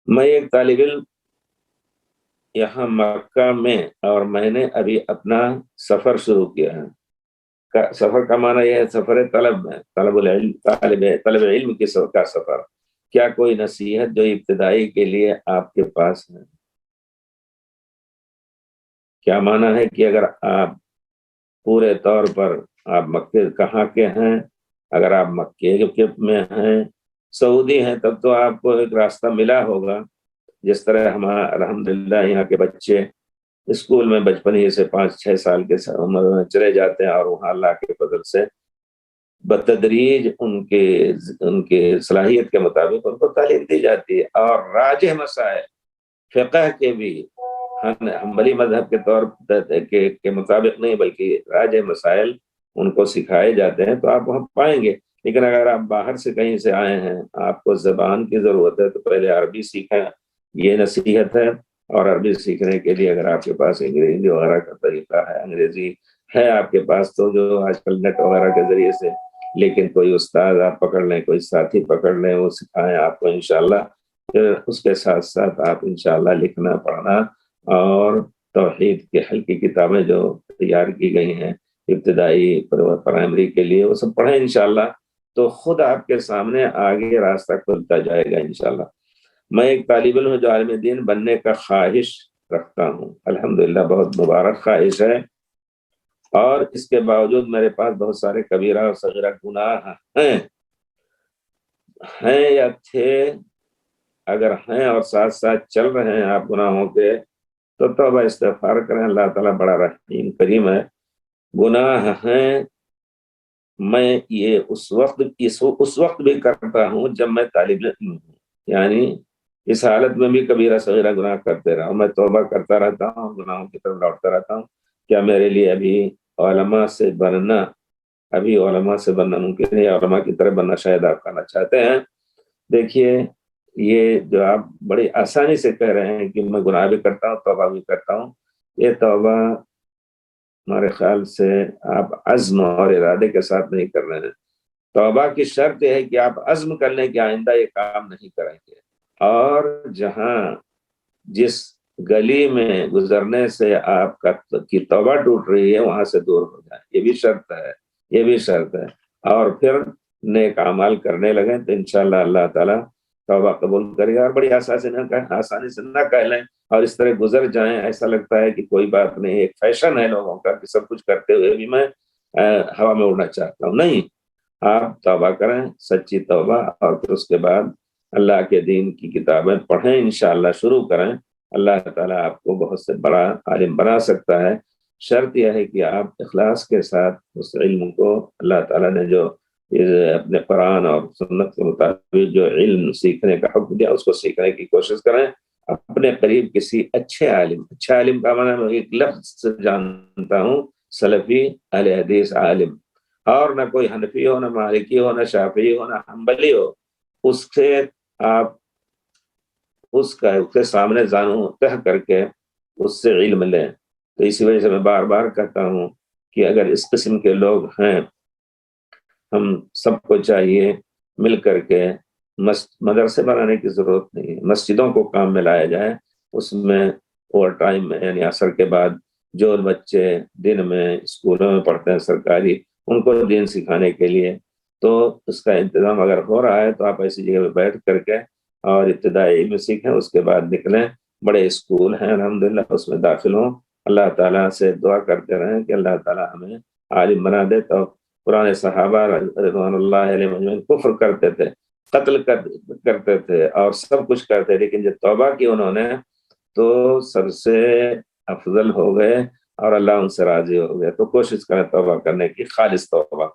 میں ایک طالب علم یہاں مکہ میں، اور میں نے ابھی اپنا سفر شروع کیا ہے۔ سفر کا معنی یہ ہے سفر طلب میں، طلب العلم، طلب علم کا سفر۔ کیا کوئی نصیحت جو ابتدائی کے لیے آپ کے پاس ہے؟ کیا معنی ہے کہ اگر آپ پورے طور پر آپ مکے کہاں کے ہیں؟ اگر آپ مکے میں ہیں، سعودی ہیں، تب تو آپ کو ایک راستہ ملا ہوگا، جس طرح ہمارا الحمدللہ یہاں کے بچے اسکول میں بچپن ہی سے 5-6 سال کے عمر میں چلے جاتے ہیں، اور وہاں اللہ کے فضل سے بتدریج ان کے صلاحیت کے مطابق ان کو تعلیم دی جاتی ہے، اور راجح مسائل فقہ کے بھی حنبلی مذہب کے طور کے مطابق نہیں، بلکہ راجح مسائل ان کو سکھائے جاتے ہیں، تو آپ وہاں پائیں گے۔ لیکن اگر آپ باہر سے کہیں سے آئے ہیں، آپ کو زبان کی ضرورت ہے، تو پہلے عربی سیکھیں، یہ نصیحت ہے۔ اور عربی سیکھنے کے لیے اگر آپ کے پاس انگریزی وغیرہ کا طریقہ ہے، انگریزی ہے آپ کے پاس، تو جو آج کل نیٹ وغیرہ کے ذریعے سے، لیکن کوئی استاد آپ پکڑ لیں، کوئی ساتھی پکڑ لیں، وہ سکھائیں آپ کو انشاءاللہ۔ پھر اس کے ساتھ ساتھ آپ انشاءاللہ لکھنا پڑھنا اور توحید کے حل کی کتابیں جو تیار کی گئی ہیں ابتدائی پرائمری کے لیے، وہ سب پڑھیں انشاءاللہ، تو خود آپ کے سامنے آگے راستہ کھلتا جائے گا انشاءاللہ۔ میں ایک طالب علم جو عالم دین بننے کا خواہش رکھتا ہوں، الحمدللہ بہت مبارک خواہش ہے، اور اس کے باوجود میرے پاس بہت سارے کبیرہ اور صغیرہ گناہ ہیں یا تھے، اگر ہیں اور ساتھ ساتھ چل رہے ہیں آپ گناہوں کے، تو توبہ استغفار کریں، اللہ تعالیٰ بڑا رحیم کریم ہے۔ گناہ ہیں، میں یہ اس وقت بھی کرتا ہوں جب میں طالب علم ہوں، یعنی اس حالت میں بھی کبیرہ صغیرہ گناہ کرتے رہا ہوں، میں توبہ کرتا رہتا ہوں، گناہوں کی طرف لوٹتا رہتا ہوں۔ کیا میرے لیے ابھی علماء سے بننا ممکن ہے؟ علماء کی طرف بننا شاید آپ کرنا چاہتے ہیں۔ دیکھیے، یہ جو آپ بڑی آسانی سے کہہ رہے ہیں کہ میں گناہ بھی کرتا ہوں، توبہ بھی کرتا ہوں، یہ توبہ ہمارے خیال سے آپ عزم اور ارادے کے ساتھ نہیں کر رہے ہیں۔ توبہ کی شرط یہ ہے کہ آپ عزم کر لیں کہ آئندہ یہ کام نہیں کریں گے، اور جس گلی میں گزرنے سے آپ کی توبہ ٹوٹ رہی ہے، وہاں سے دور ہو جائیں، یہ بھی شرط ہے۔ اور پھر نیک اعمال کرنے لگیں تو انشاءاللہ اللہ تعالیٰ توبہ قبول کرے گا۔ اور بڑی آسانی سے نہ کہہ لیں اور اس طرح گزر جائیں، ایسا لگتا ہے کہ کوئی بات نہیں، ایک فیشن ہے لوگوں کا کہ سب کچھ کرتے ہوئے بھی میں ہوا میں اڑنا چاہتا ہوں۔ نہیں، آپ توبہ کریں، سچی توبہ، اور پھر اس کے بعد اللہ کے دین کی کتابیں پڑھیں، انشاءاللہ شروع کریں۔ اللہ تعالیٰ آپ کو بہت سے بڑا عالم بنا سکتا ہے۔ شرط یہ ہے کہ آپ اخلاص کے ساتھ اس علم کو، اللہ تعالیٰ نے جو اپنے قرآن اور سنت کے مطابق جو علم سیکھنے کا حکم دیا، اس کو سیکھنے کی کوشش کریں۔ اپنے قریب کسی اچھے عالم کا معنی میں ایک لفظ سے جانتا ہوں، سلفی اہل حدیث عالم، اور نہ کوئی حنفی ہو، نہ مالکی ہو، نہ شافعی ہو، نہ حنبلی ہو، اس سے آپ اس کے سامنے زانو تہ کر کے اس سے علم لیں۔ تو اسی وجہ سے میں بار بار کہتا ہوں کہ اگر اس قسم کے لوگ ہیں، ہم سب کو چاہیے مل کر کے مدرسے بنانے کی ضرورت نہیں ہے، مسجدوں کو کام میں لایا جائے، اس میں اوور ٹائم میں، یعنی عصر کے بعد جو بچے دن میں اسکولوں میں پڑھتے ہیں سرکاری، ان کو دین سکھانے کے لیے، تو اس کا انتظام اگر ہو رہا ہے تو آپ ایسی جگہ پہ بیٹھ کر کے اور ابتدائی علم سیکھیں، اس کے بعد نکلیں۔ بڑے اسکول ہیں الحمدللہ، اس میں داخل ہوں، اللہ تعالیٰ سے دعا کرتے رہیں کہ اللہ تعالیٰ ہمیں عالم بنا دے۔ تو پرانے صحابہ رضوان اللہ علیہ مجمعین کفر کرتے تھے، قتل کرتے تھے اور سب کچھ کرتے، لیکن جب توبہ کی انہوں نے تو سب سے افضل ہو گئے اور اللہ ان سے راضی ہو گئے۔ تو کوشش کریں توبہ کرنے کی، خالص توبہ۔